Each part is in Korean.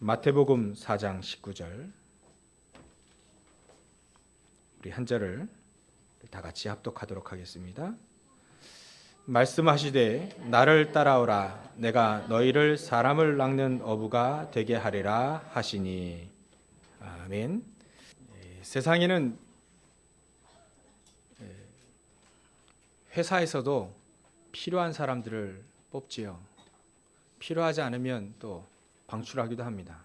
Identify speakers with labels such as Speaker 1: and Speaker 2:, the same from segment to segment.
Speaker 1: 마태복음 4장 19절 우리 한 절을 다 같이 합독하도록 하겠습니다. 말씀하시되 나를 따라오라 내가 너희를 사람을 낚는 어부가 되게 하리라 하시니. 아멘. 세상에는 회사에서도 필요한 사람들을 뽑지요. 필요하지 않으면 또 방출하기도 합니다.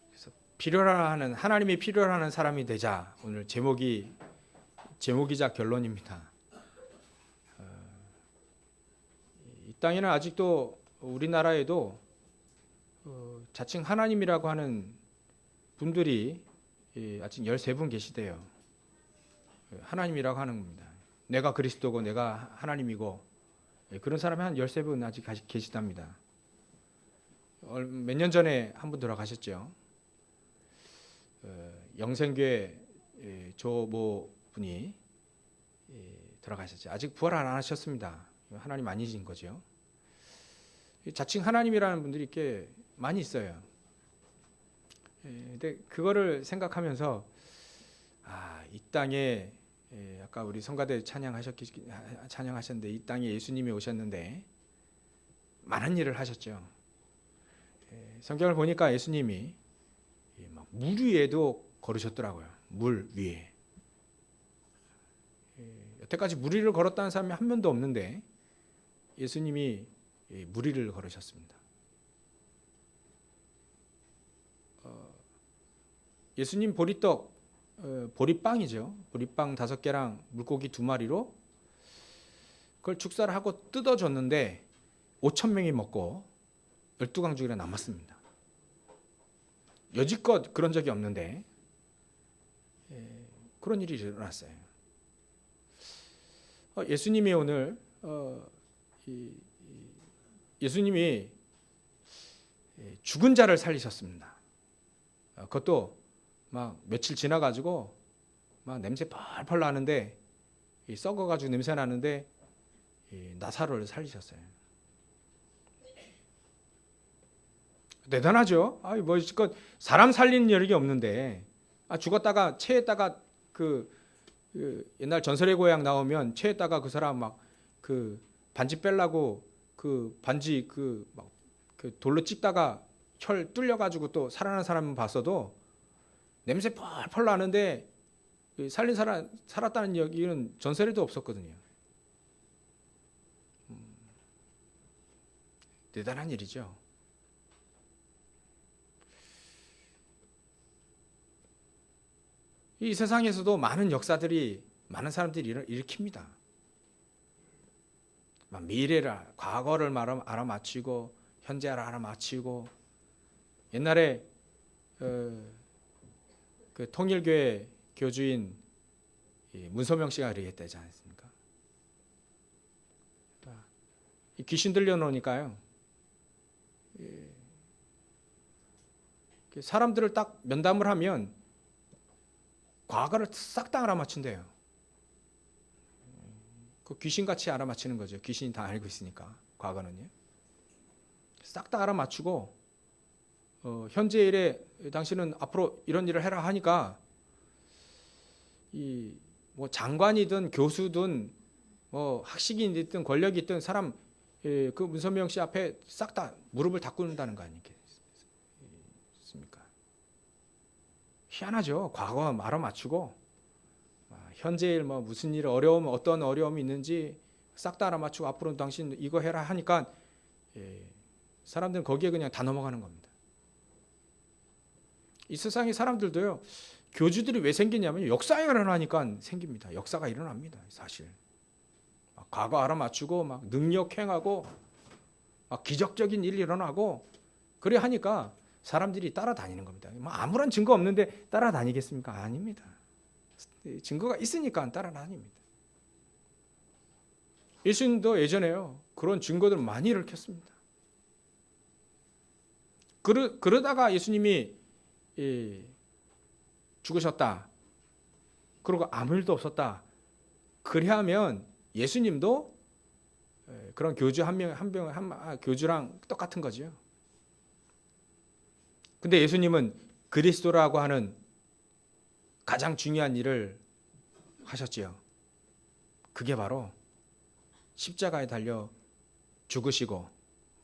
Speaker 1: 그래서 필요하는 하나님이 필요하는 사람이 되자. 오늘 제목이자 결론입니다. 이 땅에는 아직도 우리나라에도 자칭 하나님이라고 하는 분들이 아직 13분 계시대요. 하나님이라고 하는 겁니다. 내가 그리스도고 내가 하나님이고 그런 사람이 한 13분 아직 계시답니다. 몇 년 전에 한 분 돌아가셨죠. 영생교회 조모 분이 돌아가셨죠. 아직 부활 안 하셨습니다. 하나님 아니신 거죠. 자칭 하나님이라는 분들이 꽤 많이 있어요. 근데 그거를 생각하면서 이 땅에 아까 우리 성가대 찬양하셨는데 이 땅에 예수님이 오셨는데 많은 일을 하셨죠. 성경을 보니까 예수님이 물 위에도 걸으셨더라고요. 물 위에. 여태까지 물 위를 걸었다는 사람이 한 명도 없는데 예수님이 물 위를 걸으셨습니다. 예수님 보리떡 보리빵이죠. 보리빵 5개랑 물고기 2마리로 그걸 축사를 하고 뜯어줬는데 5,000명이 먹고 12강죽이나 남았습니다. 여지껏 그런 적이 없는데 그런 일이 일어났어요. 예수님이 오늘 예수님이 죽은 자를 살리셨습니다. 그것도 막 며칠 지나가지고 막 냄새 펄펄 나는데 썩어가지고 냄새 나는데 나사로를 살리셨어요. 대단하죠. 뭐 지금 사람 살리는 여력이 없는데 죽었다가 체에다가 그 옛날 전설의 고향 나오면 체에다가 그 사람 막 그 반지 빼려고 그 반지 그 막 그 돌로 찍다가 혈 뚫려가지고 또 살아난 사람 봤어도 냄새 펄펄 나는데 살린 사람 살았다는 얘기는 전설에도 없었거든요. 대단한 일이죠. 이 세상에서도 많은 역사들이 많은 사람들이 일으킵니다. 미래를 과거를 알아맞히고 현재를 알아맞히고 옛날에 그 통일교회 교주인 문소명 씨가 그러겠다지 않습니까? 귀신 들려놓으니까요. 사람들을 딱 면담을 하면 과거를 싹 다 알아맞힌대요. 그 귀신같이 알아맞히는 거죠. 귀신이 다 알고 있으니까 과거는요. 싹 다 알아맞히고 현재 일에 당신은 앞으로 이런 일을 해라 하니까 이 뭐 장관이든 교수든 뭐 학식인이든 권력이 있든 사람 그 문선명 씨 앞에 싹 다 무릎을 다 꿇는다는 거 아니겠습니까? 희한하죠. 과거 알아맞추고 현재 일 뭐 무슨 일 어려움 어떤 어려움이 있는지 싹 다 알아맞추고 앞으로 당신 이거 해라 하니까 사람들은 거기에 그냥 다 넘어가는 겁니다. 이 세상의 사람들도요. 교주들이 왜 생기냐면 역사가 일어나니까 생깁니다. 역사가 일어납니다. 사실 과거 알아맞추고 막 능력 행하고 막 기적적인 일이 일어나고 그래 하니까 사람들이 따라다니는 겁니다. 뭐 아무런 증거 없는데 따라다니겠습니까? 아닙니다. 증거가 있으니까 따라다닙니다. 예수님도 예전에요. 그런 증거들을 많이 일으켰습니다. 그러다가 예수님이 죽으셨다. 그리고 아무 일도 없었다. 그래야면 예수님도 그런 교주 교주랑 똑같은 거죠. 근데 예수님은 그리스도라고 하는 가장 중요한 일을 하셨지요. 그게 바로 십자가에 달려 죽으시고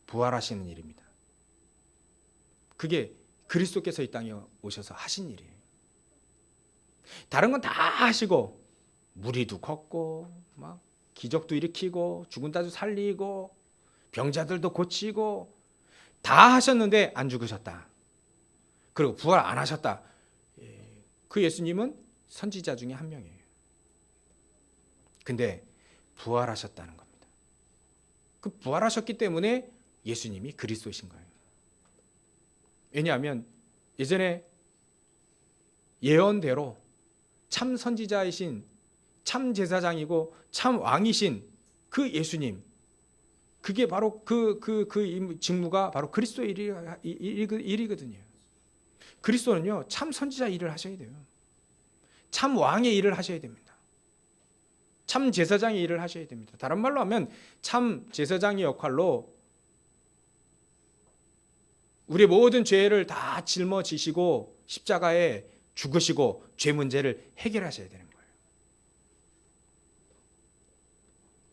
Speaker 1: 부활하시는 일입니다. 그게 그리스도께서 이 땅에 오셔서 하신 일이에요. 다른 건 다 하시고 무리도 걷고 막 기적도 일으키고 죽은 자도 살리고 병자들도 고치고 다 하셨는데 안 죽으셨다. 그리고 부활 안 하셨다. 그 예수님은 선지자 중에 한 명이에요. 근데 부활하셨다는 겁니다. 그 부활하셨기 때문에 예수님이 그리스도이신 거예요. 왜냐하면 예전에 예언대로 참 선지자이신 참 제사장이고 참 왕이신 그 예수님, 그게 바로 그 직무가 바로 그리스도의 일이거든요. 그리스도는요 참 선지자 일을 하셔야 돼요. 참 왕의 일을 하셔야 됩니다. 참 제사장의 일을 하셔야 됩니다. 다른 말로 하면 참 제사장의 역할로 우리의 모든 죄를 다 짊어지시고 십자가에 죽으시고 죄 문제를 해결하셔야 되는 거예요.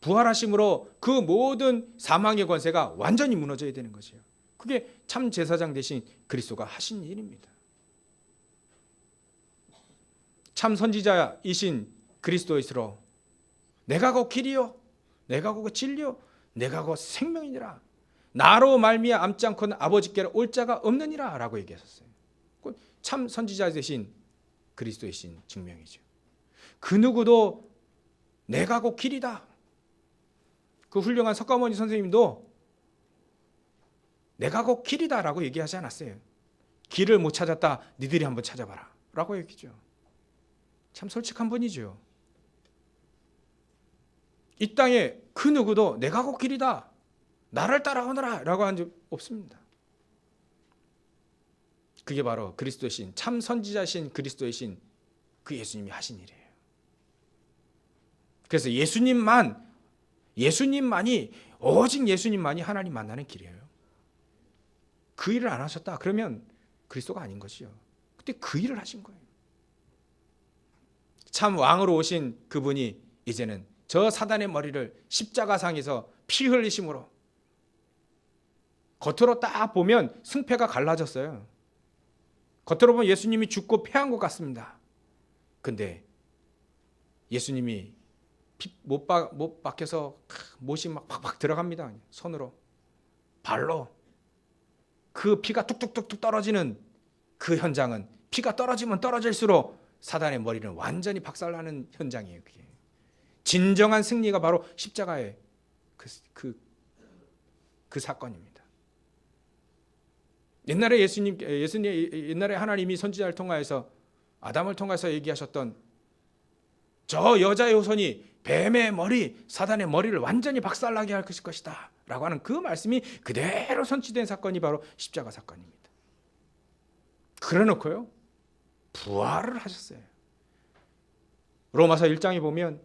Speaker 1: 부활하심으로 그 모든 사망의 권세가 완전히 무너져야 되는 것이에요. 그게 참 제사장 대신 그리스도가 하신 일입니다. 참 선지자이신 그리스도이시로 내가 곧 길이요 내가 곧 진리요 내가 곧 생명이니라 나로 말미암지 않고는 아버지께로 올 자가 없느니라 라고 얘기하셨어요. 참 선지자 되신 그리스도이신 증명이죠. 그 누구도 내가 곧 길이다. 그 훌륭한 석가모니 선생님도 내가 곧 길이다 라고 얘기하지 않았어요. 길을 못 찾았다 니들이 한번 찾아봐라 라고 얘기죠. 참 솔직한 분이죠. 이 땅에 그 누구도 내가 곧 길이다 나를 따라오너라 라고 한 적 없습니다. 그게 바로 그리스도이신 참 선지자신 그리스도이신 그 예수님이 하신 일이에요. 그래서 예수님만이 오직 예수님만이 하나님 만나는 길이에요. 그 일을 안 하셨다 그러면 그리스도가 아닌 것이요. 그때 그 일을 하신 거예요. 참 왕으로 오신 그분이 이제는 저 사단의 머리를 십자가상에서 피 흘리심으로 겉으로 딱 보면 승패가 갈라졌어요. 겉으로 보면 예수님이 죽고 패한 것 같습니다. 근데 예수님이 못 박혀서 못이 막 팍팍 들어갑니다. 손으로 발로 그 피가 뚝뚝뚝뚝 떨어지는 그 현장은 피가 떨어지면 떨어질수록 사단의 머리는 완전히 박살나는 현장이에요. 그게 진정한 승리가 바로 십자가의 그 사건입니다. 옛날에 옛날에 하나님이 선지자를 통하여서 아담을 통해서 얘기하셨던 저 여자의 후손이 뱀의 머리, 사단의 머리를 완전히 박살나게 할 것이다 라고 하는 그 말씀이 그대로 선취된 사건이 바로 십자가 사건입니다. 그래 놓고요 부활을 하셨어요. 로마서 1장에 보면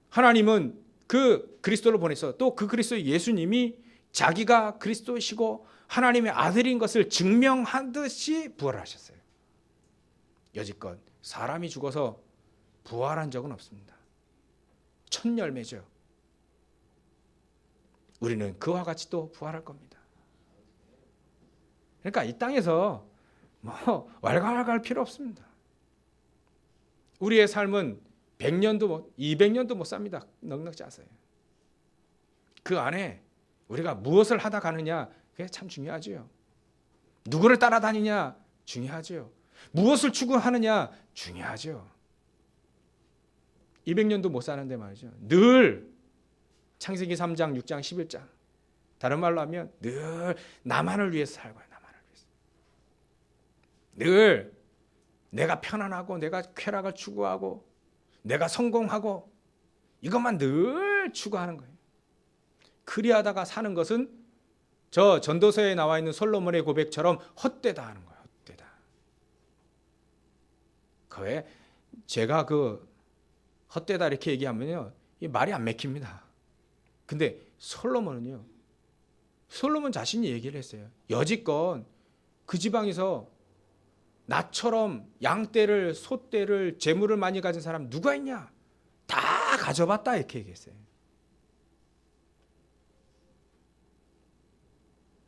Speaker 1: 하나님은 그 그리스도를 보내서 또 그 그리스도 예수님이 자기가 그리스도이시고 하나님의 아들인 것을 증명하듯이 부활하셨어요. 여지껏 사람이 죽어서 부활한 적은 없습니다. 첫 열매죠. 우리는 그와 같이 또 부활할 겁니다. 그러니까 이 땅에서 왈가왈가할 필요 없습니다. 우리의 삶은 100년도 200년도 못 삽니다. 넉넉지 않아요. 그 안에 우리가 무엇을 하다 가느냐 그게 참 중요하죠. 누구를 따라다니냐 중요하죠. 무엇을 추구하느냐 중요하죠. 200년도 못 사는데 말이죠. 늘 창세기 3장, 6장, 11장 다른 말로 하면 늘 나만을 위해서 살고요. 나만을 위해서. 늘 내가 편안하고 내가 쾌락을 추구하고 내가 성공하고 이것만 늘 추구하는 거예요. 그리하다가 사는 것은 저 전도서에 나와 있는 솔로몬의 고백처럼 헛되다 하는 거예요. 헛되다. 그왜 제가 헛되다 이렇게 얘기하면요 이 말이 안 맥힙니다. 근데 솔로몬 자신이 얘기를 했어요. 여지껏 그 지방에서 나처럼 양떼를, 소떼를, 재물을 많이 가진 사람 누가 있냐? 다 가져봤다 이렇게 얘기했어요.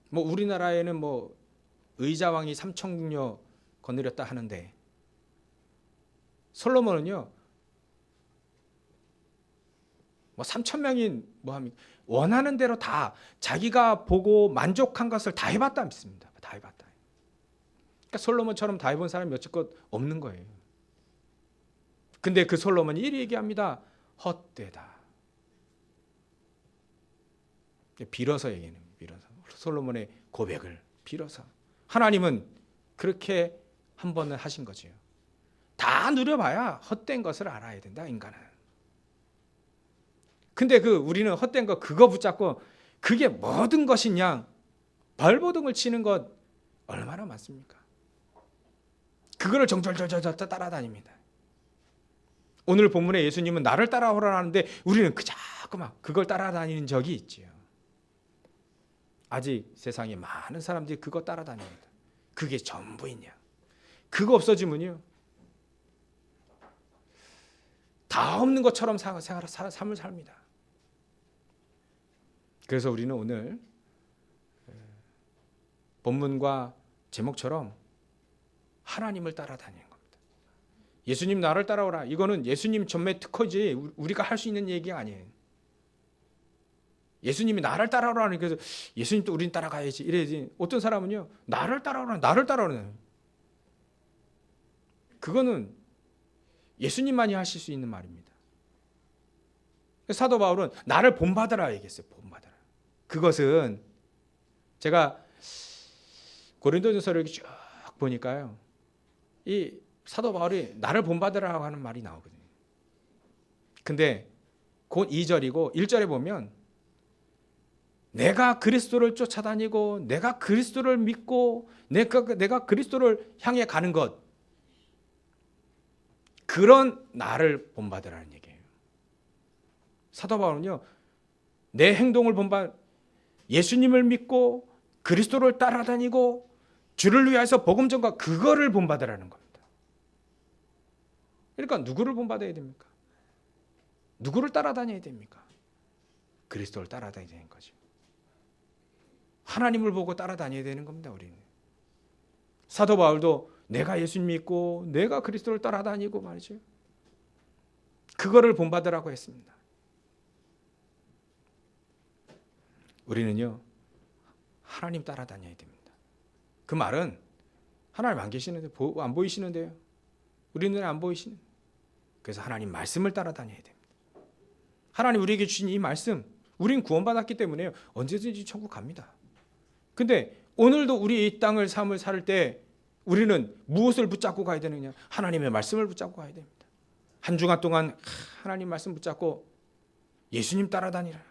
Speaker 1: 뭐 우리나라에는 뭐 의자왕이 3천궁녀 거느렸다 하는데 솔로몬은요 뭐 3천 명인 뭐 합니까? 원하는 대로 다 자기가 보고 만족한 것을 다 해봤다 믿습니다. 다 해봤다. 그러니까 솔로몬처럼 다 해본 사람이 여지껏 없는 거예요. 근데 그 솔로몬이 이렇게 얘기합니다. 헛되다. 빌어서 얘기해요. 빌어서 솔로몬의 고백을 빌어서 하나님은 그렇게 한 번은 하신 거지요. 다 누려봐야 헛된 것을 알아야 된다 인간은. 근데 우리는 헛된 거 그거 붙잡고 그게 모든 것이냐 발버둥을 치는 것 얼마나 많습니까? 그거를 정절절절 따라다닙니다. 오늘 본문에 예수님은 나를 따라오라 하는데 우리는 자꾸만 그걸 따라다니는 적이 있지요. 아직 세상에 많은 사람들이 그거 따라다닙니다. 그게 전부이냐? 그거 없어지면요 다 없는 것처럼 삶을 삽니다. 그래서 우리는 오늘 본문과 제목처럼 하나님을 따라다니는 겁니다. 예수님 나를 따라오라. 이거는 예수님 전매 특허지 우리가 할 수 있는 얘기가 아니에요. 예수님이 나를 따라오라는 그래서 예수님도 우린 따라가야지 이래야지. 어떤 사람은요 나를 따라오라. 그거는 예수님만이 하실 수 있는 말입니다. 사도 바울은 나를 본받으라 얘기했어요. 본받으라. 그것은 제가 고린도전서를 쭉 보니까요. 이 사도 바울이 나를 본받으라고 하는 말이 나오거든요. 근데 곧 2절이고 1절에 보면 내가 그리스도를 쫓아다니고 내가 그리스도를 믿고 내가 그리스도를 향해 가는 것 그런 나를 본받으라는 얘기예요. 사도 바울은요. 내 행동을 예수님을 믿고 그리스도를 따라다니고 주를 위하여서 복음 전과 그거를 본받으라는 겁니다. 그러니까 누구를 본받아야 됩니까? 누구를 따라다녀야 됩니까? 그리스도를 따라다녀야 되는 거죠. 하나님을 보고 따라다녀야 되는 겁니다. 우리는. 사도 바울도 내가 예수님 믿고 내가 그리스도를 따라다니고 말이죠. 그거를 본받으라고 했습니다. 우리는요. 하나님 따라다녀야 됩니다. 그 말은 하나님 안 계시는데 안 보이시는데요. 우리 눈에 안 보이시는. 그래서 하나님 말씀을 따라다녀야 됩니다. 하나님 우리에게 주신 이 말씀 우린 구원받았기 때문에 언제든지 천국 갑니다. 근데 오늘도 우리 이 땅을 삶을 살 때 우리는 무엇을 붙잡고 가야 되느냐? 하나님의 말씀을 붙잡고 가야 됩니다. 한 주간 동안 하나님 말씀 붙잡고 예수님 따라다니라.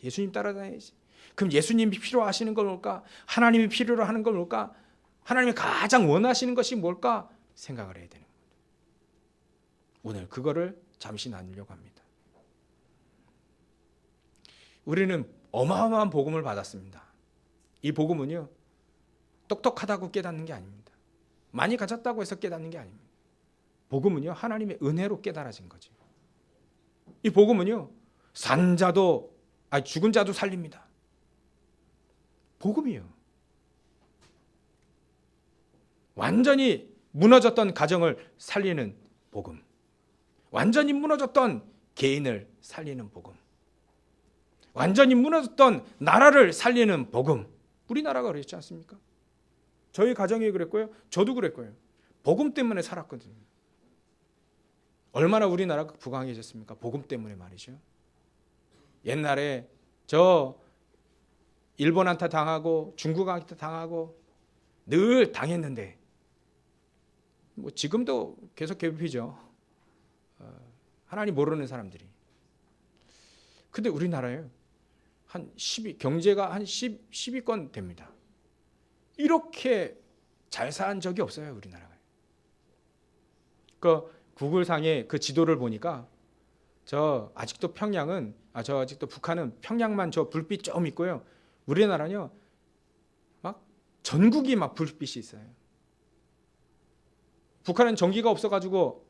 Speaker 1: 예수님 따라다녀야지. 그럼 예수님이 필요하시는 건 뭘까? 하나님이 필요로 하는 건 뭘까? 하나님이 가장 원하시는 것이 뭘까? 생각을 해야 되는 겁니다. 오늘 그거를 잠시 나누려고 합니다. 우리는 어마어마한 복음을 받았습니다. 이 복음은요. 똑똑하다고 깨닫는 게 아닙니다. 많이 가졌다고 해서 깨닫는 게 아닙니다. 복음은요. 하나님의 은혜로 깨달아진 거죠. 이 복음은요. 죽은 자도 살립니다. 복음이요. 완전히 무너졌던 가정을 살리는 복음. 완전히 무너졌던 개인을 살리는 복음. 완전히 무너졌던 나라를 살리는 복음. 우리나라가 그랬지 않습니까? 저희 가정이 그랬고요. 저도 그랬고요. 복음 때문에 살았거든요. 얼마나 우리나라가 부강해졌습니까? 복음 때문에 말이죠. 옛날에 저 일본한테 당하고 중국한테 당하고 늘 당했는데 뭐 지금도 계속 괴롭히죠. 하나님 모르는 사람들이. 근데 우리나라에 경제가 한 10위권 됩니다. 이렇게 잘 산 적이 없어요, 우리나라가. 그 구글상의 그 지도를 보니까 저 아직도 북한은 평양만 저 불빛 좀 있고요. 우리나라는요, 막 전국이 막 불빛이 있어요. 북한은 전기가 없어가지고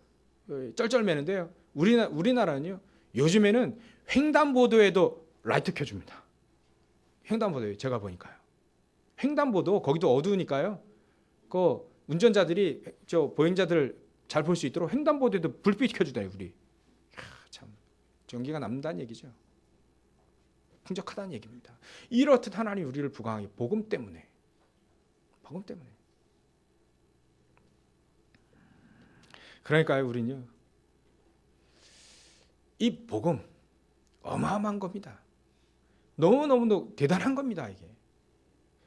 Speaker 1: 쩔쩔매는데요. 우리나라는요, 요즘에는 횡단보도에도 라이트 켜줍니다. 횡단보도에 제가 보니까요. 횡단보도 거기도 어두우니까요. 그 운전자들이 저 보행자들 잘 볼 수 있도록 횡단보도에도 불빛 켜주다요. 우리 참 전기가 남는다는 얘기죠. 풍족하다는 얘기입니다. 이렇듯 하나님 우리를 부강하게 복음 때문에. 그러니까요, 우리는요, 이 복음 어마어마한 겁니다. 너무너무 대단한 겁니다. 이게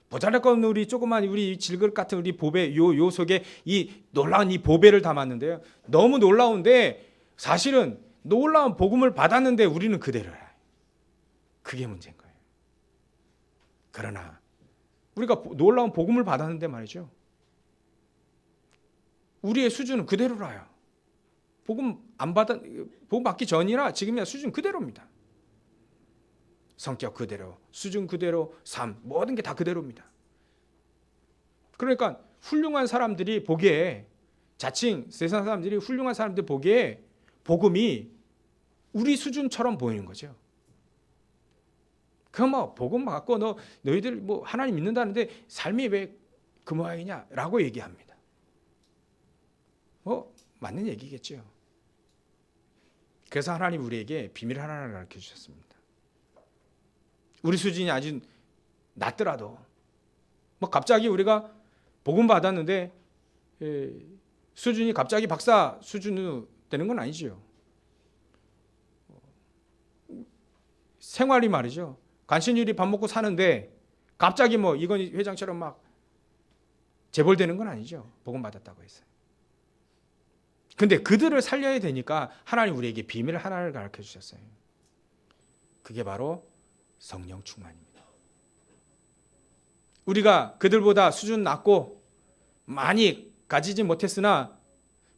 Speaker 1: 보잘것없는 우리 조그만 우리 질그릇 같은 우리 보배 요 속에 이 놀라운 이 보배를 담았는데요, 너무 놀라운데 사실은 놀라운 복음을 받았는데 우리는 그대로야. 그게 문제인 거예요. 그러나 우리가 놀라운 복음을 받았는데 말이죠, 우리의 수준은 그대로라요. 복음 받기 전이나 지금이야 수준 그대로입니다. 성격 그대로, 수준 그대로, 삶 모든 게 다 그대로입니다. 그러니까 훌륭한 사람들이 보기에, 자칭 세상 사람들이 훌륭한 사람들 보기에 복음이 우리 수준처럼 보이는 거죠. 그럼 뭐 복음 갖고 너희들 뭐 하나님 믿는다는데 삶이 왜 그 모양이냐라고 얘기합니다. 맞는 얘기겠죠. 그래서 하나님 우리에게 비밀 하나를 가르쳐 주셨습니다. 우리 수준이 아주 낮더라도 뭐 갑자기 우리가 복음 받았는데 수준이 갑자기 박사 수준으로 되는 건 아니죠. 생활이 말이죠. 간신히 밥 먹고 사는데 갑자기 뭐 이건희 회장처럼 막 재벌되는 건 아니죠. 복음 받았다고 해서. 근데 그들을 살려야 되니까 하나님 우리에게 비밀 하나를 가르쳐 주셨어요. 그게 바로 성령 충만입니다. 우리가 그들보다 수준 낮고 많이 가지지 못했으나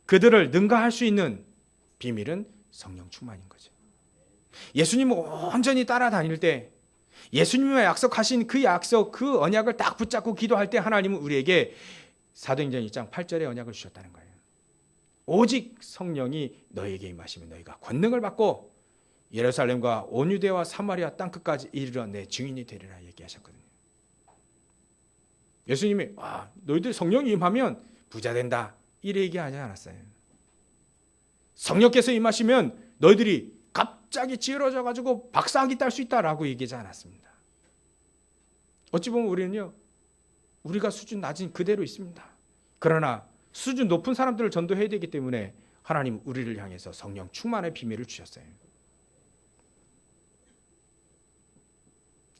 Speaker 1: 그들을 능가할 수 있는 비밀은 성령 충만인 거죠. 예수님을 온전히 따라다닐 때, 예수님이 약속하신 그 약속, 그 언약을 딱 붙잡고 기도할 때 하나님은 우리에게 사도행전 2장 8절의 언약을 주셨다는 거예요. 오직 성령이 너희에게 임하시면 너희가 권능을 받고 예루살렘과 온 유대와 사마리아 땅끝까지 이르러 내 증인이 되리라 얘기하셨거든요. 예수님이 너희들 성령이 임하면 부자 된다 이래 얘기하지 않았어요. 성령께서 임하시면 너희들이 갑자기 찌그러져 가지고 박사학위 딸 수 있다라고 얘기하지 않았습니다. 어찌 보면 우리는요, 우리가 수준 낮은 그대로 있습니다. 그러나 수준 높은 사람들을 전도해야 되기 때문에 하나님 우리를 향해서 성령 충만의 비밀을 주셨어요.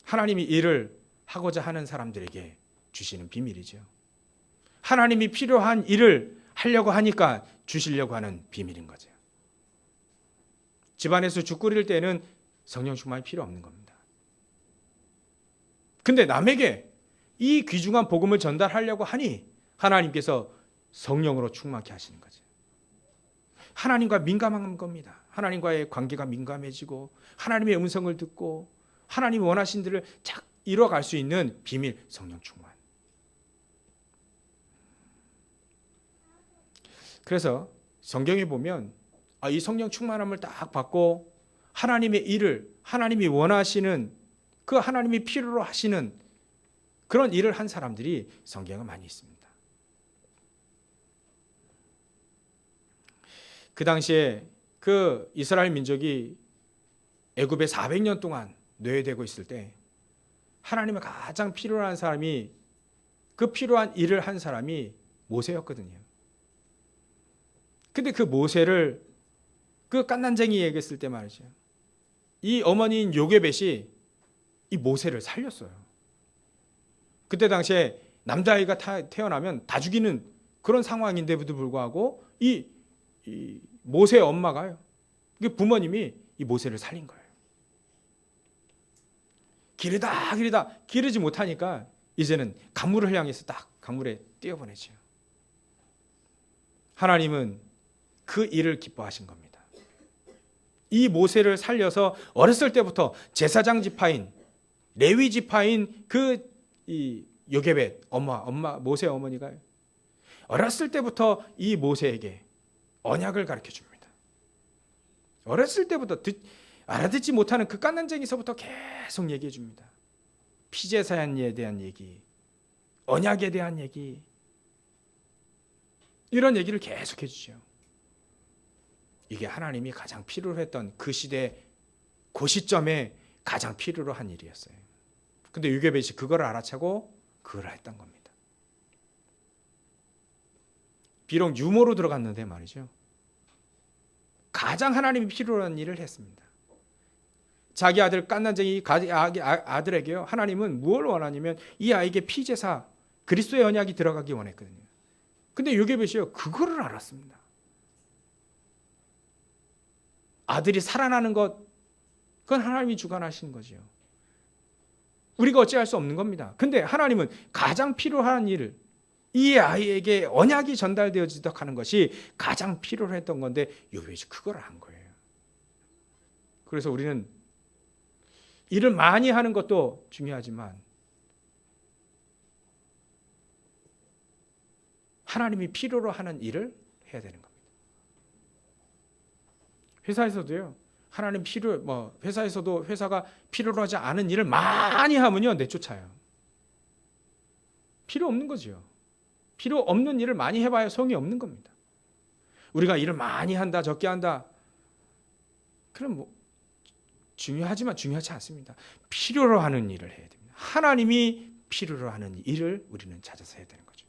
Speaker 1: 하나님이 일을 하고자 하는 사람들에게 주시는 비밀이죠. 하나님이 필요한 일을 하려고 하니까 주시려고 하는 비밀인 거죠. 집안에서 죽 끓일 때는 성령 충만이 필요 없는 겁니다. 근데 남에게 이 귀중한 복음을 전달하려고 하니 하나님께서 성령으로 충만케 하시는 거죠. 하나님과 민감한 겁니다. 하나님과의 관계가 민감해지고 하나님의 음성을 듣고 하나님이 원하신 일을 쫙 이뤄갈 수 있는 비밀, 성령 충만. 그래서 성경에 보면 이 성령 충만함을 딱 받고 하나님의 일을, 하나님이 원하시는, 그 하나님이 필요로 하시는 그런 일을 한 사람들이 성경에 많이 있습니다. 그 당시에 그 이스라엘 민족이 애굽에 400년 동안 노예되고 있을 때 하나님의 가장 필요한 사람이, 그 필요한 일을 한 사람이 모세였거든요. 근데 그 모세를 그 갓난쟁이 얘기했을 때 말이죠, 이 어머니인 요게벳이 이 모세를 살렸어요. 그때 당시에 남자아이가 태어나면 다 죽이는 그런 상황인데도 불구하고 이 모세의 엄마가요, 이게 부모님이 이 모세를 살린 거예요. 기르지 못하니까 이제는 강물을 향해서 딱 강물에 뛰어보내죠. 하나님은 그 일을 기뻐하신 겁니다. 이 모세를 살려서 어렸을 때부터 제사장 지파인 레위 지파인 이 요게벳 엄마 모세 어머니가 어렸을 때부터 이 모세에게 언약을 가르쳐 줍니다. 어렸을 때부터 알아듣지 못하는 그 깐난쟁이서부터 계속 얘기해 줍니다. 피제사에 대한 얘기, 언약에 대한 얘기, 이런 얘기를 계속 해주죠. 이게 하나님이 가장 필요로 했던 그 시대 그 시점에 가장 필요로 한 일이었어요. 근데 요게벳이 그걸 알아차고 그걸 했던 겁니다. 비록 유모로 들어갔는데 말이죠, 가장 하나님이 필요로 한 일을 했습니다. 자기 아들 깐난쟁이 아들에게요, 하나님은 무엇을 원하냐면 이 아이에게 피제사 그리스도의 언약이 들어가기 원했거든요. 근데 요게벳이요, 그거를 알았습니다. 아들이 살아나는 것, 그건 하나님이 주관하신 거죠. 우리가 어찌할 수 없는 겁니다. 근데 하나님은 가장 필요한 일을, 이 아이에게 언약이 전달되어지도록 하는 것이 가장 필요로 했던 건데 요게벳이 그걸 안 거예요. 그래서 우리는 일을 많이 하는 것도 중요하지만 하나님이 필요로 하는 일을 해야 되는 겁니다. 회사에서도요, 하나님 회사에서도 회사가 필요로 하지 않은 일을 많이 하면요, 내쫓아요. 필요 없는 거죠. 필요 없는 일을 많이 해봐야 소용이 없는 겁니다. 우리가 일을 많이 한다, 적게 한다, 그럼 중요하지만 중요하지 않습니다. 필요로 하는 일을 해야 됩니다. 하나님이 필요로 하는 일을 우리는 찾아서 해야 되는 거죠.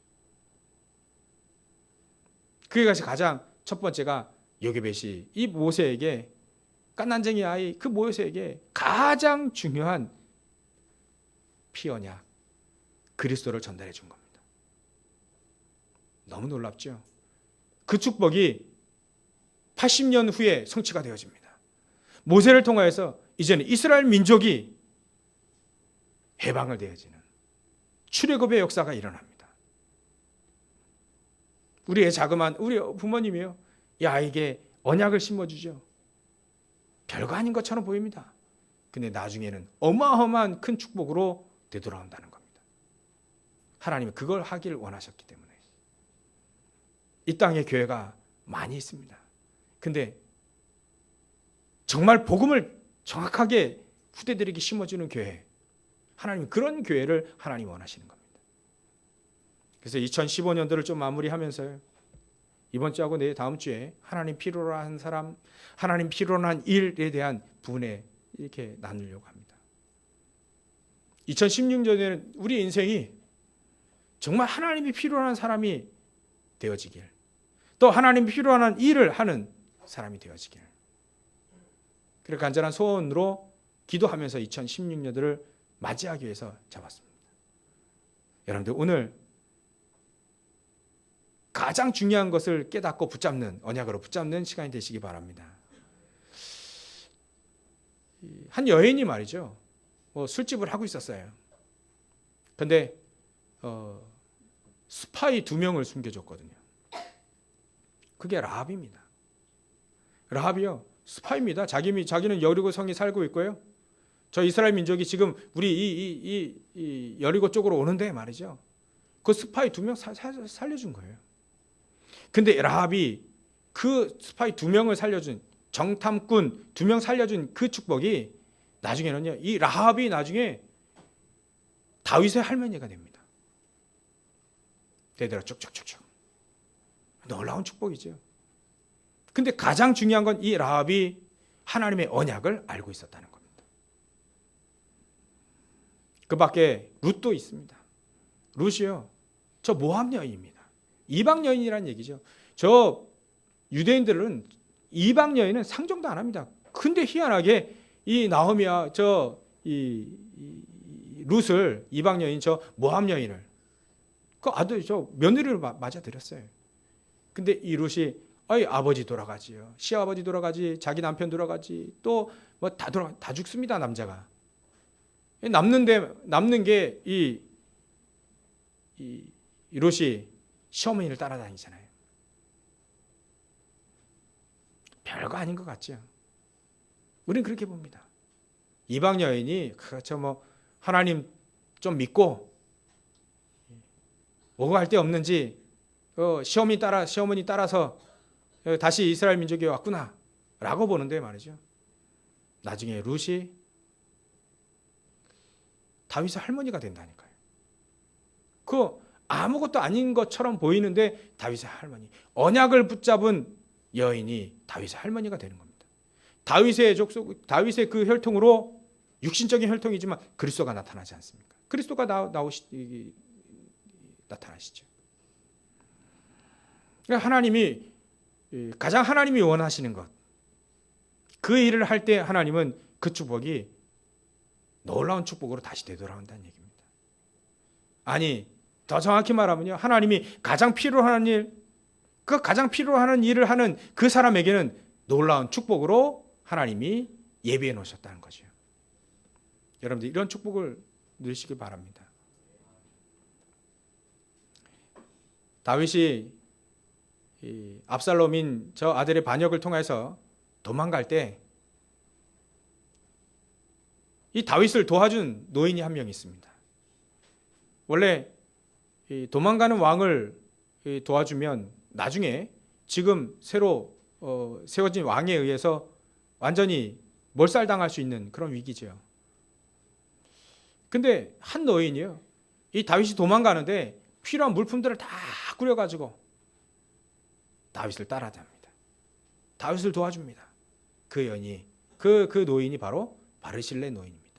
Speaker 1: 그것이 가장 첫 번째가 요게벳이 이 모세에게, 깐난쟁이 아이 그 모세에게 가장 중요한 피언약 그리스도를 전달해 준 겁니다. 너무 놀랍죠? 그 축복이 80년 후에 성취가 되어집니다. 모세를 통하여서 이제는 이스라엘 민족이 해방을 되어지는 출애굽의 역사가 일어납니다. 우리의 자그마한 우리 부모님이요, 이 아이에게 언약을 심어주죠. 별거 아닌 것처럼 보입니다. 근데 나중에는 어마어마한 큰 축복으로 되돌아온다는 겁니다. 하나님은 그걸 하길 원하셨기 때문에. 이 땅에 교회가 많이 있습니다. 근데 정말 복음을 정확하게 후대들에게 심어주는 교회, 하나님은 그런 교회를 하나님이 원하시는 겁니다. 그래서 2015년도를 좀 마무리하면서요, 이번 주하고 다음 주에 하나님 필요로 한 사람, 하나님 필요로 한 일에 대한 부분에 이렇게 나누려고 합니다. 2016년에는 우리 인생이 정말 하나님이 필요한 사람이 되어지길, 또 하나님이 필요한 일을 하는 사람이 되어지길, 그렇게 간절한 소원으로 기도하면서 2016년도를 맞이하기 위해서 잡았습니다. 여러분들 오늘 가장 중요한 것을 깨닫고 붙잡는, 언약으로 붙잡는 시간이 되시기 바랍니다. 한 여인이 말이죠, 술집을 하고 있었어요. 근데 스파이 2명을 숨겨줬거든요. 그게 라합입니다. 라합이요, 스파이입니다. 자기는 여리고 성에 살고 있고요, 저 이스라엘 민족이 지금 우리 이 여리고 쪽으로 오는데 말이죠, 그 스파이 2명 살려준 거예요. 근데 라합이 그 스파이 2명을 살려준, 정탐꾼 2명 살려준 그 축복이 나중에는요, 이 라합이 나중에 다윗의 할머니가 됩니다. 대대로 쭉쭉쭉쭉 놀라운 축복이죠. 근데 가장 중요한 건 이 라합이 하나님의 언약을 알고 있었다는 겁니다. 그 밖에 룻도 있습니다. 룻이요, 저 모압 여인입니다. 이방 여인이라는 얘기죠. 저 유대인들은 이방 여인은 상종도 안 합니다. 근데 희한하게 이 나오미와 이 룻을, 이방 여인 저 모압 여인을 그 아들 저 며느리를 맞아들였어요. 근데 이 룻이 아버지 돌아가지요, 시아버지 돌아가지, 자기 남편 돌아가지, 또 뭐 다 죽습니다. 남자가 남는 게 이 룻이 시어머니를 따라다니잖아요. 별거 아닌 것 같죠. 우리는 그렇게 봅니다. 이방 여인이 그렇죠, 뭐 하나님 좀 믿고 오고 갈 데 없는지 시어머니 따라서 다시 이스라엘 민족에 왔구나 라고 보는데 말이죠. 나중에 룻이 다윗의 할머니가 된다니까요. 그 아무것도 아닌 것처럼 보이는데 다윗의 할머니, 언약을 붙잡은 여인이 다윗의 할머니가 되는 겁니다. 다윗의 족속, 다윗의 그 혈통으로 육신적인 혈통이지만 그리스도가 나타나지 않습니까? 그리스도가 나타나시죠. 하나님이 가장 하나님이 원하시는 것, 그 일을 할 때 하나님은 그 축복이 놀라운 축복으로 다시 되돌아온다는 얘기입니다. 아니, 더 정확히 말하면요, 하나님이 가장 필요한 일, 그 가장 필요한 일을 하는 그 사람에게는 놀라운 축복으로 하나님이 예비해 놓으셨다는 거죠. 여러분들 이런 축복을 누리시길 바랍니다. 다윗이 압살롬인 저 아들의 반역을 통해서 도망갈 때 이 다윗을 도와준 노인이 한 명 있습니다. 원래 도망가는 왕을 도와주면 나중에 지금 새로 세워진 왕에 의해서 완전히 몰살당할 수 있는 그런 위기죠. 근데 한 노인이요, 이 다윗이 도망가는데 필요한 물품들을 다 꾸려가지고 다윗을 따라잡니다. 다윗을 도와줍니다. 그 여인이, 그 노인이 바로 바르실레 노인입니다.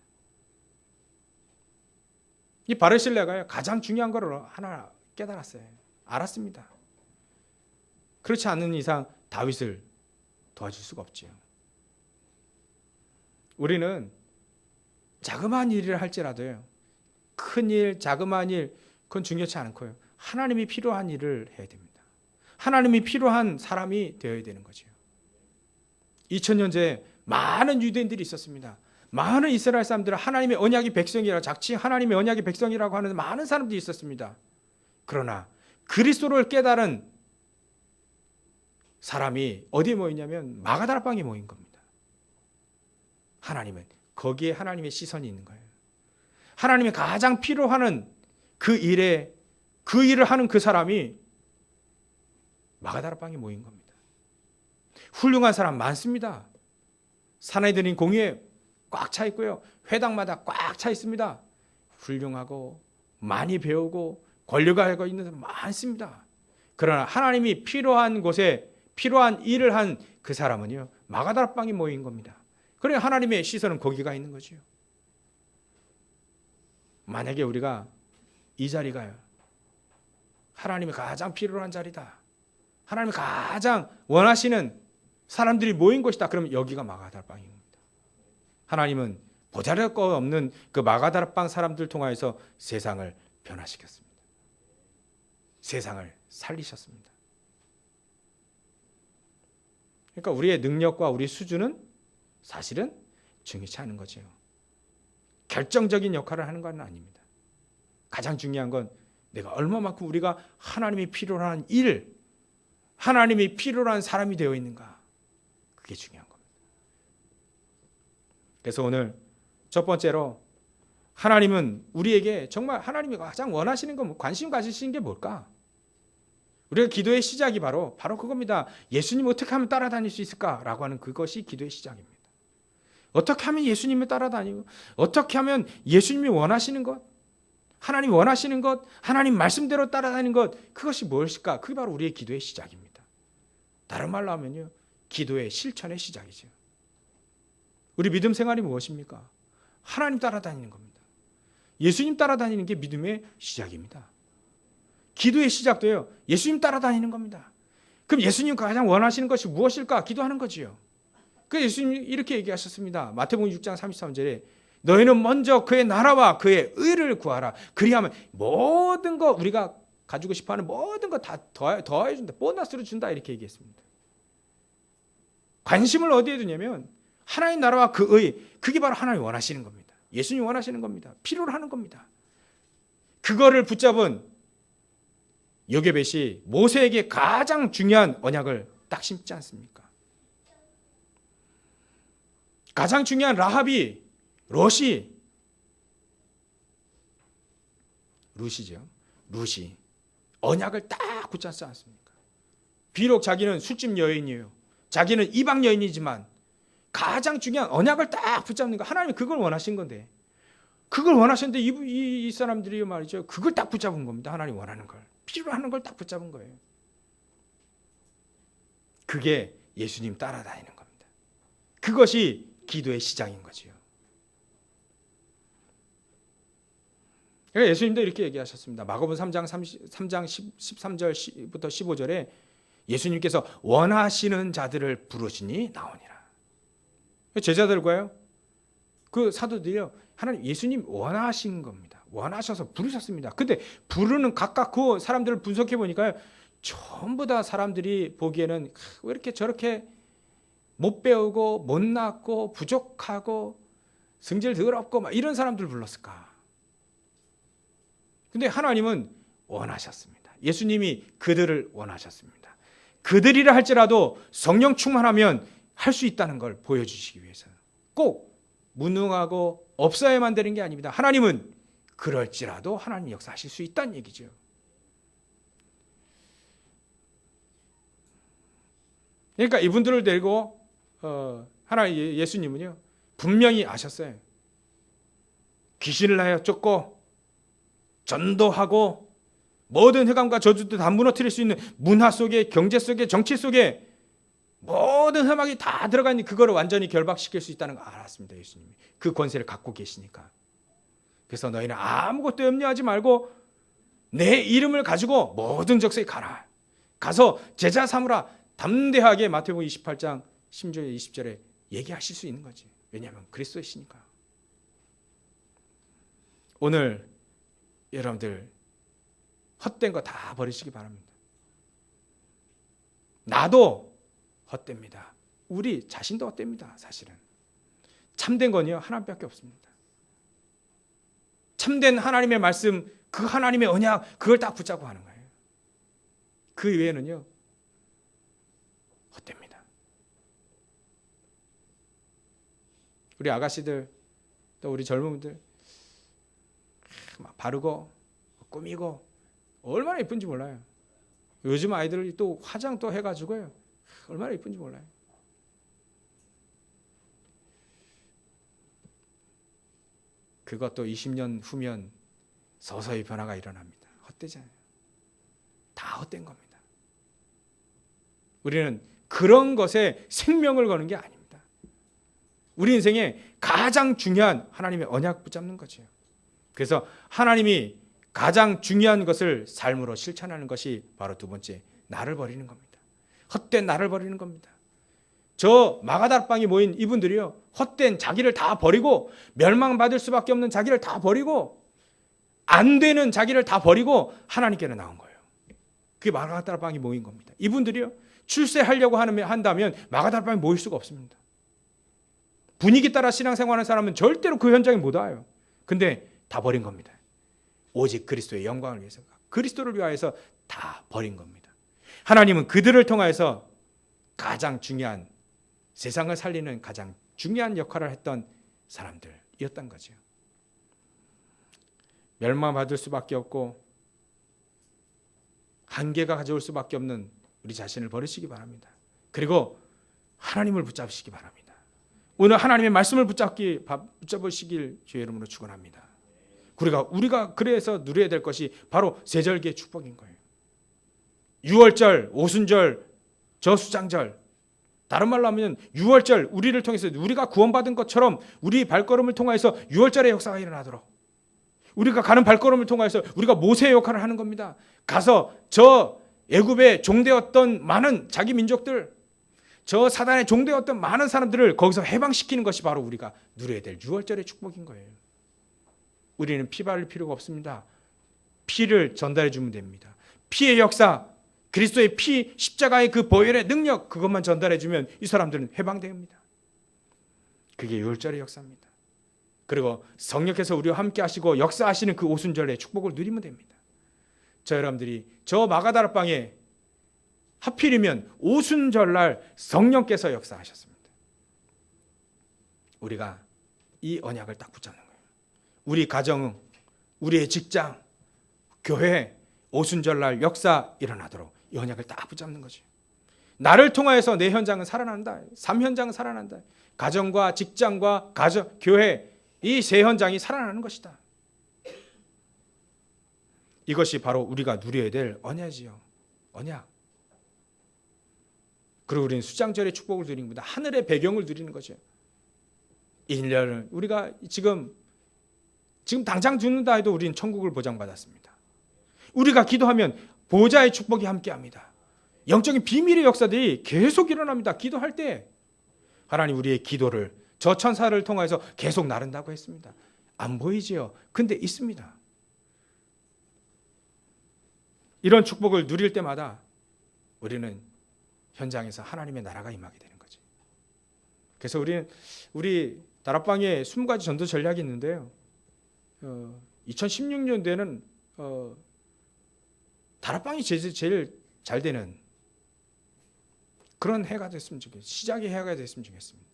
Speaker 1: 이 바르실레가 가장 중요한 것을 하나 깨달았어요. 알았습니다. 그렇지 않는 이상 다윗을 도와줄 수가 없죠. 우리는 자그마한 일을 할지라도요, 큰 일, 자그마한 일, 그건 중요치 않고요, 하나님이 필요한 일을 해야 됩니다. 하나님이 필요한 사람이 되어야 되는 거죠. 2000년 전에 많은 유대인들이 있었습니다. 많은 이스라엘 사람들은 하나님의 언약의 백성이라, 자칫 하나님의 언약의 백성이라고 하는 많은 사람들이 있었습니다. 그러나 그리스도를 깨달은 사람이 어디에 모이냐면 마가다라방에 모인 겁니다. 하나님은 거기에 하나님의 시선이 있는 거예요. 하나님이 가장 필요하는 그 일을 하는 그 사람이 마가다라방에 모인 겁니다. 훌륭한 사람 많습니다. 사내들인 공유에 꽉 차 있고요, 회당마다 꽉 차 있습니다. 훌륭하고 많이 배우고 권력을 알고 있는 사람 많습니다. 그러나 하나님이 필요한 곳에 필요한 일을 한 그 사람은요, 마가다라방에 모인 겁니다. 그래, 하나님의 시선은 거기가 있는 거죠. 만약에 우리가 이 자리가 하나님이 가장 필요한 자리다, 하나님이 가장 원하시는 사람들이 모인 곳이다, 그러면 여기가 마가다라방입니다. 하나님은 보잘것 없는 그 마가다라방 사람들 통하여서 세상을 변화시켰습니다. 세상을 살리셨습니다. 그러니까 우리의 능력과 우리 수준은 사실은 중요치 않은 거죠. 결정적인 역할을 하는 건 아닙니다. 가장 중요한 건 내가 얼마만큼 우리가 하나님이 필요한 일, 하나님이 필요한 사람이 되어 있는가, 그게 중요한 겁니다. 그래서 오늘 첫 번째로, 하나님은 우리에게 정말 하나님이 가장 원하시는 건, 관심 가지시는 게 뭘까? 우리가 기도의 시작이 바로 그겁니다. 예수님 어떻게 하면 따라다닐 수 있을까라고 하는 그것이 기도의 시작입니다. 어떻게 하면 예수님을 따라다니고, 어떻게 하면 예수님이 원하시는 것, 하나님 원하시는 것, 하나님 말씀대로 따라다니는 것, 그것이 무엇일까? 그게 바로 우리의 기도의 시작입니다. 다른 말로 하면요, 기도의 실천의 시작이죠. 우리 믿음 생활이 무엇입니까? 하나님 따라다니는 겁니다. 예수님 따라다니는 게 믿음의 시작입니다. 기도의 시작도요, 예수님 따라다니는 겁니다. 그럼 예수님 가장 원하시는 것이 무엇일까? 기도하는 거지요. 그 예수님이 이렇게 얘기하셨습니다. 마태복음 6장 33절에 너희는 먼저 그의 나라와 그의 의를 구하라. 그리하면 모든 거, 우리가 가지고 싶어하는 모든 거 다 더해 준다. 보너스로 준다, 이렇게 얘기했습니다. 관심을 어디에 두냐면 하나님 나라와 그 의, 그게 바로 하나님 원하시는 겁니다. 예수님 원하시는 겁니다. 필요로 하는 겁니다. 그거를 붙잡은 요게벳이 모세에게 가장 중요한 언약을 딱 심지 않습니까? 가장 중요한 라합이 룻이죠. 룻이 언약을 딱 붙잡지 않습니까? 비록 자기는 술집 여인이에요. 자기는 이방 여인이지만 가장 중요한 언약을 딱 붙잡는 거, 하나님이 그걸 원하신 건데, 그걸 원하셨는데 이 사람들이 말이죠, 그걸 딱 붙잡은 겁니다. 하나님 원하는 걸, 필요로 하는 걸 딱 붙잡은 거예요. 그게 예수님 따라다니는 겁니다. 그것이 기도의 시작인 거지요. 그러니까 예수님도 이렇게 얘기하셨습니다. 마가복음 3장 13절부터 15절에 예수님께서 원하시는 자들을 부르시니 나오니라. 제자들과요, 그 사도들이요, 하나님 예수님 원하신 겁니다. 원하셔서 부르셨습니다. 근데 부르는 각각 그 사람들을 분석해 보니까요, 전부 다 사람들이 보기에는 왜 이렇게 저렇게 못 배우고 못났고 부족하고 성질 더럽고 막 이런 사람들 불렀을까? 근데 하나님은 원하셨습니다. 예수님이 그들을 원하셨습니다. 그들이라 할지라도 성령 충만하면 할 수 있다는 걸 보여주시기 위해서 꼭 무능하고 없어야만 되는 게 아닙니다. 하나님은 그럴지라도 하나님 역사하실 수 있다는 얘기죠. 그러니까 이분들을 데리고 하나님 예수님은요 분명히 아셨어요. 귀신을 나여 쫓고 전도하고 모든 흑암과 저주도 다 무너뜨릴 수 있는 문화 속에, 경제 속에, 정치 속에 모든 흑암이 다 들어가 있는 그거를 완전히 결박시킬 수 있다는 거 알았습니다. 예수님이 그 권세를 갖고 계시니까. 그래서 너희는 아무것도 염려하지 말고 내 이름을 가지고 모든 적세에 가라. 가서 제자 삼으라. 담대하게 마태복음 28장 10절 20절에 얘기하실 수 있는 거지. 왜냐하면 그리스도이시니까. 오늘 여러분들 헛된 거 다 버리시기 바랍니다. 나도 헛됩니다. 우리 자신도 헛됩니다. 사실은 참된 건요 하나님밖에 없습니다. 참된 하나님의 말씀, 그 하나님의 언약, 그걸 딱 붙잡고 하는 거예요. 그 외에는요 헛됩니다. 우리 아가씨들 또 우리 젊은 분들 막 바르고 꾸미고 얼마나 예쁜지 몰라요. 요즘 아이들이 또 화장 또 해가지고요 얼마나 예쁜지 몰라요. 그것도 20년 후면 서서히 변화가 일어납니다. 헛되잖아요. 다 헛된 겁니다. 우리는 그런 것에 생명을 거는 게 아닙니다. 우리 인생에 가장 중요한 하나님의 언약 붙잡는 거죠. 그래서 하나님이 가장 중요한 것을 삶으로 실천하는 것이 바로 두 번째, 나를 버리는 겁니다. 헛된 나를 버리는 겁니다. 저 마가다락방에 모인 이분들이요 헛된 자기를 다 버리고 멸망받을 수밖에 없는 자기를 다 버리고 안 되는 자기를 다 버리고 하나님께로 나온 거예요. 그게 마가다락방에 모인 겁니다. 이분들이요 출세하려고 한다면 마가다락방에 모일 수가 없습니다. 분위기 따라 신앙생활하는 사람은 절대로 그 현장에 못 와요. 근데 다 버린 겁니다. 오직 그리스도의 영광을 위해서, 그리스도를 위하여서 다 버린 겁니다. 하나님은 그들을 통하여서 가장 중요한, 세상을 살리는 가장 중요한 역할을 했던 사람들이었던 거죠. 멸망받을 수밖에 없고 한계가 가져올 수밖에 없는 우리 자신을 버리시기 바랍니다. 그리고 하나님을 붙잡으시기 바랍니다. 오늘 하나님의 말씀을 붙잡으시길 주의 이름으로 축원합니다. 우리가 그래서 누려야 될 것이 바로 세절기의 축복인 거예요. 유월절, 오순절, 저수장절, 다른 말로 하면 유월절, 우리를 통해서 우리가 구원받은 것처럼 우리 발걸음을 통해서 유월절의 역사가 일어나도록, 우리가 가는 발걸음을 통해서 우리가 모세의 역할을 하는 겁니다. 가서 저 애굽에 종되었던 많은 자기 민족들, 저 사단에 종되었던 많은 사람들을 거기서 해방시키는 것이 바로 우리가 누려야 될 유월절의 축복인 거예요. 우리는 피 바를 필요가 없습니다. 피를 전달해 주면 됩니다. 피의 역사, 그리스도의 피, 십자가의 그 보혈의 능력, 그것만 전달해 주면 이 사람들은 해방됩니다. 그게 유월절의 역사입니다. 그리고 성령께서 우리와 함께 하시고 역사하시는 그 오순절의 축복을 누리면 됩니다. 저 여러분들이 저 마가다락방에 하필이면 오순절날 성령께서 역사하셨습니다. 우리가 이 언약을 딱 붙잡는 거예요. 우리 가정, 우리의 직장, 교회, 오순절날 역사 일어나도록 이 언약을 딱 붙잡는 거죠. 나를 통하여서 내 현장은 살아난다. 3현장은 살아난다. 가정과 직장과 가정, 교회 이 세 현장이 살아나는 것이다. 이것이 바로 우리가 누려야 될 언약이지요. 언약. 그리고 우리는 수장절의 축복을 누리는 겁니다. 하늘의 배경을 누리는 거죠. 1년을 우리가 지금 당장 죽는다 해도 우리는 천국을 보장받았습니다. 우리가 기도하면 보좌의 축복이 함께합니다. 영적인 비밀의 역사들이 계속 일어납니다. 기도할 때 하나님 우리의 기도를 저 천사를 통해서 계속 나른다고 했습니다. 안 보이지요? 근데 있습니다. 이런 축복을 누릴 때마다 우리는 현장에서 하나님의 나라가 임하게 되는 거죠. 그래서 우리 다락방에 20가지 전도 전략이 있는데요. 2016년도에는 다락방이 제일 잘 되는 그런 해가 됐으면 좋겠어요. 시작의 해가 됐으면 좋겠습니다.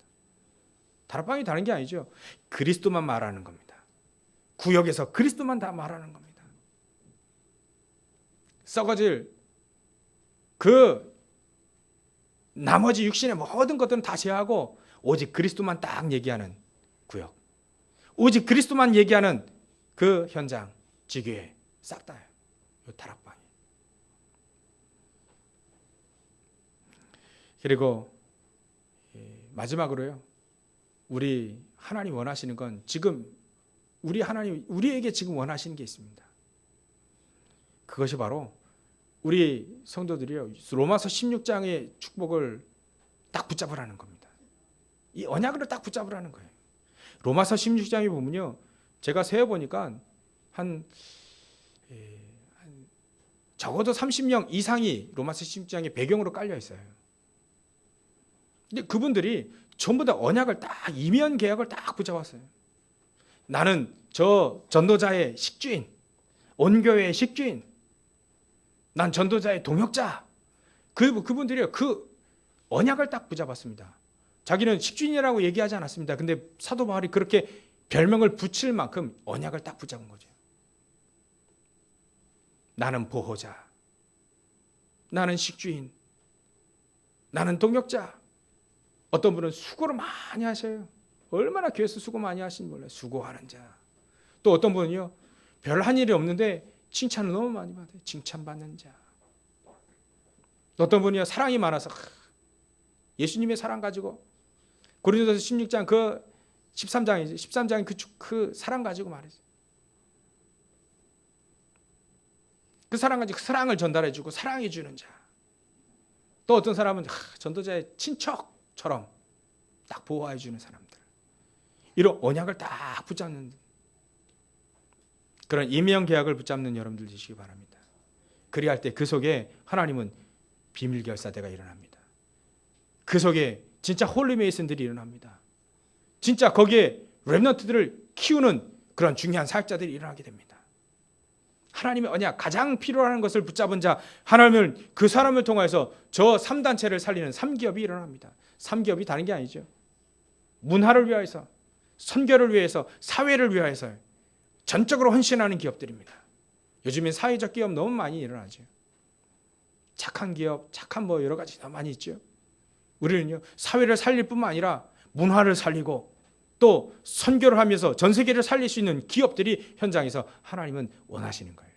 Speaker 1: 다락방이 다른 게 아니죠. 그리스도만 말하는 겁니다. 구역에서 그리스도만 다 말하는 겁니다. 썩어질 그 나머지 육신의 모든 것들은 다 제하고 오직 그리스도만 딱 얘기하는 구역, 오직 그리스도만 얘기하는 그 현장, 지교회 싹 다요. 이 다락방이. 그리고 마지막으로요. 우리 하나님 원하시는 건 지금 우리 하나님 우리에게 지금 원하시는 게 있습니다. 그것이 바로 우리 성도들이요. 로마서 16장의 축복을 딱 붙잡으라는 겁니다. 이 언약을 딱 붙잡으라는 거예요. 로마서 16장에 보면요. 제가 세어보니까 한 적어도 30명 이상이 로마서 16장의 배경으로 깔려 있어요. 근데 그분들이 전부 다 언약을 딱 이면 계약을 딱 붙잡았어요. 나는 저 전도자의 식주인, 온교회의 식주인, 난 전도자의 동역자. 그분들이 그 언약을 딱 붙잡았습니다. 자기는 식주인이라고 얘기하지 않았습니다. 근데 사도 바울이 그렇게 별명을 붙일 만큼 언약을 딱 붙잡은 거죠. 나는 보호자, 나는 식주인, 나는 동역자. 어떤 분은 수고를 많이 하셔요. 얼마나 교회에서 수고 많이 하시는지 몰라요. 수고하는 자. 또 어떤 분은요. 별 한 일이 없는데 칭찬을 너무 많이 받아요. 칭찬받는 자. 어떤 분이요. 사랑이 많아서 예수님의 사랑 가지고 고린도서 16장 그 13장이지. 13장의 그 사랑 가지고 말이죠. 그 사랑 가지고 그 사랑을 전달해 주고 사랑해 주는 자. 또 어떤 사람은 전도자의 친척처럼 딱 보호해 주는 사람들. 이런 언약을 딱 붙잡는 그런 임명 계약을 붙잡는 여러분들 되시기 바랍니다. 그리할 때 그 속에 하나님은 비밀 결사대가 일어납니다. 그 속에 진짜 홀리메이슨들이 일어납니다. 진짜 거기에 렘넌트들을 키우는 그런 중요한 사역자들이 일어나게 됩니다. 하나님의 언약 가장 필요한 것을 붙잡은 자 하나님은 그 사람을 통해서 저 3단체를 살리는 3기업이 일어납니다. 3기업이 다른 게 아니죠. 문화를 위해서, 선교를 위해서, 사회를 위해서 전적으로 헌신하는 기업들입니다. 요즘엔 사회적 기업 너무 많이 일어나죠. 착한 기업, 착한 여러 가지 너무 많이 있죠. 우리는요 사회를 살릴 뿐만 아니라 문화를 살리고 또 선교를 하면서 전 세계를 살릴 수 있는 기업들이 현장에서 하나님은 원하시는 거예요.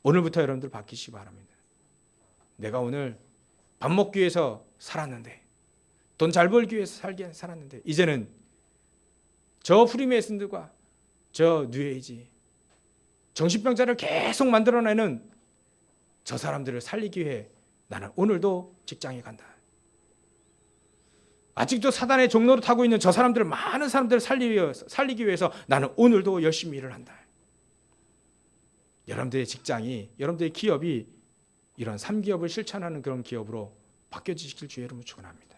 Speaker 1: 오늘부터 여러분들 바뀌시기 바랍니다. 내가 오늘 밥 먹기 위해서 살았는데 돈 잘 벌기 위해서 살았는데 이제는 저 프리메이슨들과 저 뉴에이지 정신병자를 계속 만들어내는 저 사람들을 살리기 위해 나는 오늘도 직장에 간다. 아직도 사단의 종로를 타고 있는 저 사람들을 많은 사람들을 살리기 위해서 나는 오늘도 열심히 일을 한다. 여러분들의 직장이 여러분들의 기업이 이런 3기업을 실천하는 그런 기업으로 바뀌어지길 주의 이름으로 축원합니다.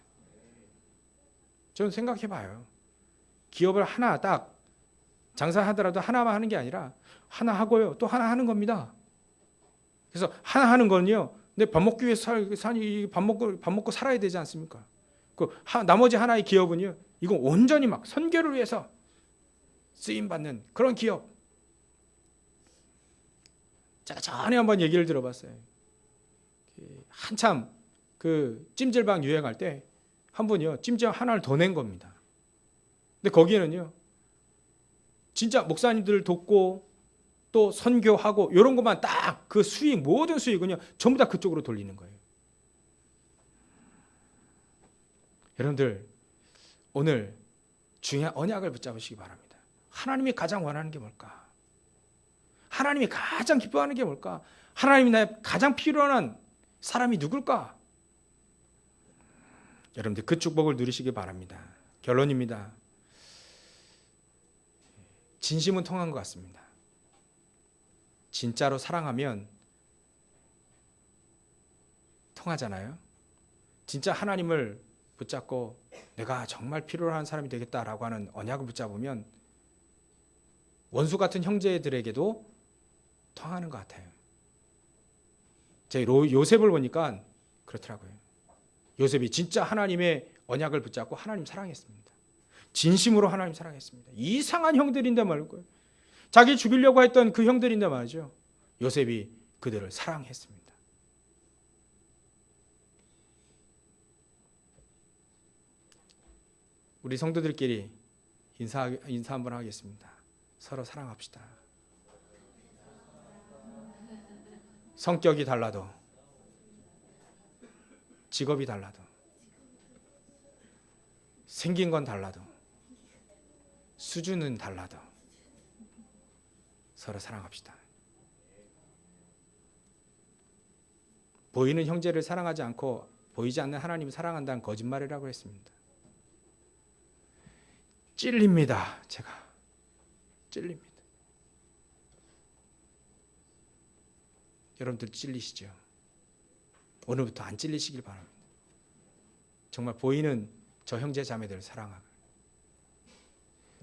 Speaker 1: 저는 생각해봐요. 기업을 하나 딱 장사하더라도 하나만 하는 게 아니라 하나 하고요. 또 하나 하는 겁니다. 그래서 하나 하는 건요. 근데 밥 먹기 위해서 밥 먹고 살아야 되지 않습니까? 나머지 하나의 기업은요, 이건 온전히 막 선교를 위해서 쓰임받는 그런 기업. 제가 전에 한번 얘기를 들어봤어요. 한참 그 찜질방 유행할 때 한 분이요, 찜질 하나를 더 낸 겁니다. 근데 거기에는요, 진짜 목사님들을 돕고 또 선교하고 이런 것만 딱 그 수익, 모든 수익은요 전부 다 그쪽으로 돌리는 거예요. 여러분들 오늘 중요한 언약을 붙잡으시기 바랍니다. 하나님이 가장 원하는 게 뭘까? 하나님이 가장 기뻐하는 게 뭘까? 하나님이 나의 가장 필요한 사람이 누굴까? 여러분들 그 축복을 누리시기 바랍니다. 결론입니다. 진심은 통한 것 같습니다. 진짜로 사랑하면 통하잖아요. 진짜 하나님을 붙잡고 내가 정말 필요로 하는 사람이 되겠다라고 하는 언약을 붙잡으면 원수 같은 형제들에게도 통하는 것 같아요. 제 요셉을 보니까 그렇더라고요. 요셉이 진짜 하나님의 언약을 붙잡고 하나님 사랑했습니다. 진심으로 하나님 사랑했습니다. 이상한 형들인데 말고요. 자기 죽이려고 했던 그 형들인데 말이죠. 요셉이 그들을 사랑했습니다. 우리 성도들끼리 인사 한번 하겠습니다. 서로 사랑합시다. 성격이 달라도, 직업이 달라도, 생긴 건 달라도, 수준은 달라도 서로 사랑합시다. 보이는 형제를 사랑하지 않고 보이지 않는 하나님을 사랑한다는 거짓말이라고 했습니다. 찔립니다. 제가 찔립니다. 여러분들 찔리시죠? 오늘부터 안 찔리시길 바랍니다. 정말 보이는 저 형제 자매들을 사랑하고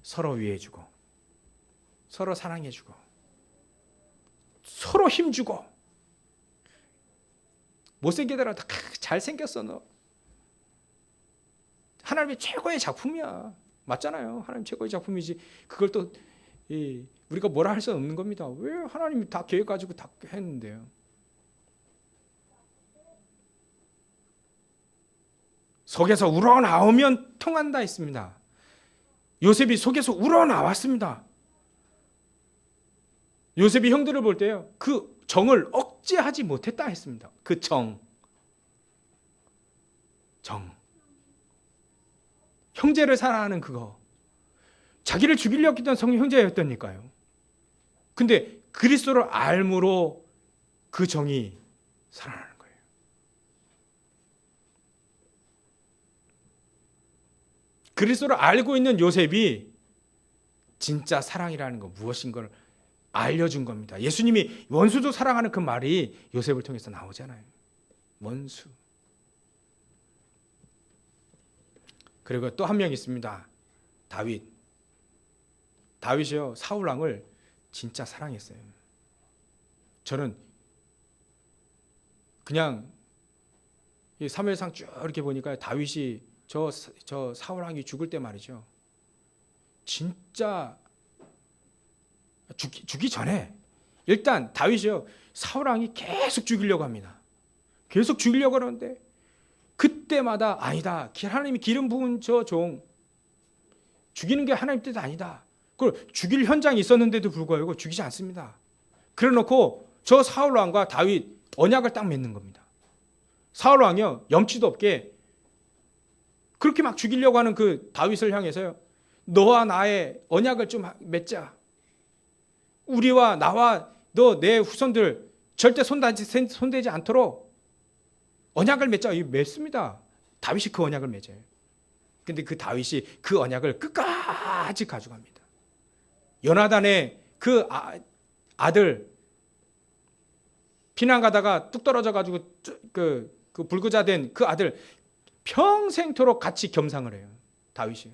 Speaker 1: 서로 위해주고 서로 사랑해주고 서로 힘주고. 못생기더라도 잘생겼어 너. 하나님의 최고의 작품이야. 맞잖아요. 하나님 최고의 작품이지. 그걸 또 우리가 뭐라 할 수 없는 겁니다. 왜 하나님이 다 계획 가지고 다 했는데요. 속에서 우러나오면 통한다 했습니다. 요셉이 속에서 우러나왔습니다. 요셉이 형들을 볼 때요, 그 정을 억제하지 못했다 했습니다. 그 정. 형제를 사랑하는 그거. 자기를 죽이려고 했던 형제였다니까요. 근데 그리스도를 알므로 그 정이 살아나는 거예요. 그리스도를 알고 있는 요셉이 진짜 사랑이라는 거 무엇인 걸 알려준 겁니다. 예수님이 원수도 사랑하는 그 말이 요셉을 통해서 나오잖아요. 원수. 그리고 또 한 명 있습니다. 다윗이요, 사울 왕을 진짜 사랑했어요. 저는 그냥 사무엘상 쭉 이렇게 보니까 다윗이 저 사울 왕이 죽을 때 말이죠, 진짜 죽기 전에 일단 다윗이요, 사울 왕이 계속 죽이려고 합니다. 계속 죽이려고 하는데 그때마다 아니다, 하나님이 기름 부은 저 종 죽이는 게 하나님 뜻 아니다. 그걸 죽일 현장이 있었는데도 불구하고 죽이지 않습니다. 그래놓고 저 사울 왕과 다윗 언약을 딱 맺는 겁니다. 사울 왕이요, 염치도 없게 그렇게 막 죽이려고 하는 그 다윗을 향해서요, 너와 나의 언약을 좀 맺자. 우리와 나와 너 내 후손들 절대 손대지 않도록 언약을 맺자. 맺습니다. 다윗이 그 언약을 맺어요. 근데 그 다윗이 그 언약을 끝까지 가져갑니다. 요나단의 그 아들 피난 가다가 뚝 떨어져 가지고 그 불구자 된 그 아들 평생토록 같이 겸상을 해요. 다윗이.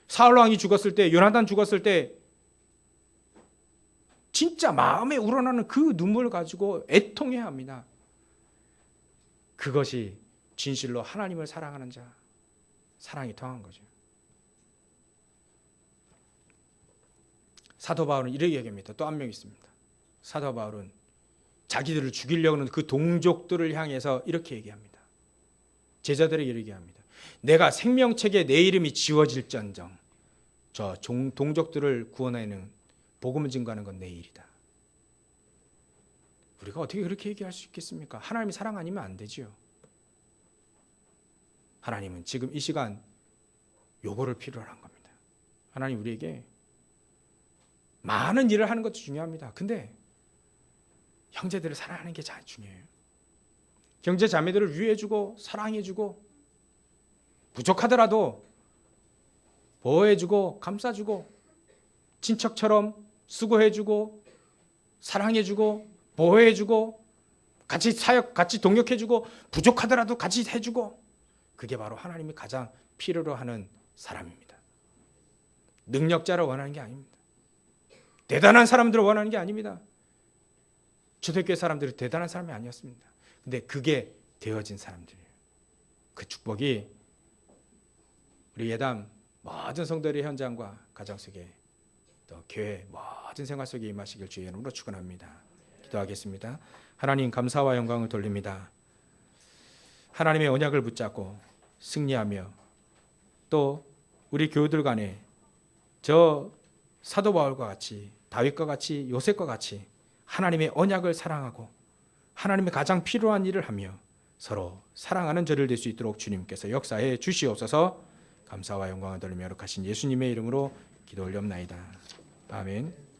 Speaker 1: 사울 왕이 죽었을 때, 요나단 죽었을 때 진짜 마음에 우러나는 그 눈물을 가지고 애통해야 합니다. 그것이 진실로 하나님을 사랑하는 자, 사랑이 통한 거죠. 사도 바울은 이렇게 얘기합니다. 또 한 명 있습니다. 사도 바울은 자기들을 죽이려고 하는 그 동족들을 향해서 이렇게 얘기합니다. 제자들에게 이렇게 합니다. 내가 생명책에 내 이름이 지워질지언정 저 동족들을 구원하는 복음을 증거하는 건 내 일이다. 우리가 어떻게 그렇게 얘기할 수 있겠습니까? 하나님이 사랑 아니면 안 되지요. 하나님은 지금 이 시간 요거를 필요로 한 겁니다. 하나님 우리에게 많은 일을 하는 것도 중요합니다. 근데 형제들을 사랑하는 게 잘 중요해요. 형제 자매들을 위해주고 사랑해주고 부족하더라도 보호해주고 감싸주고 친척처럼 수고해주고 사랑해주고 보호해주고 같이 사역 같이 동역해주고 부족하더라도 같이 해주고 그게 바로 하나님이 가장 필요로 하는 사람입니다. 능력자를 원하는 게 아닙니다. 대단한 사람들을 원하는 게 아닙니다. 초대교회 사람들이 대단한 사람이 아니었습니다. 근데 그게 되어진 사람들이에요. 그 축복이 우리 예담 모든 성도들의 현장과 가정 속에 또 교회 모든 생활 속에 임하시길 주의 이름으로 축원합니다. 기도하겠습니다. 하나님 감사와 영광을 돌립니다. 하나님의 언약을 붙잡고 승리하며 또 우리 교우들 간에 저 사도 바울과 같이 다윗과 같이 요셉과 같이 하나님의 언약을 사랑하고 하나님의 가장 필요한 일을 하며 서로 사랑하는 저를 될 수 있도록 주님께서 역사해 주시옵소서. 감사와 영광을 돌리며 거룩하신 예수님의 이름으로 기도 올려옵나이다. 아멘.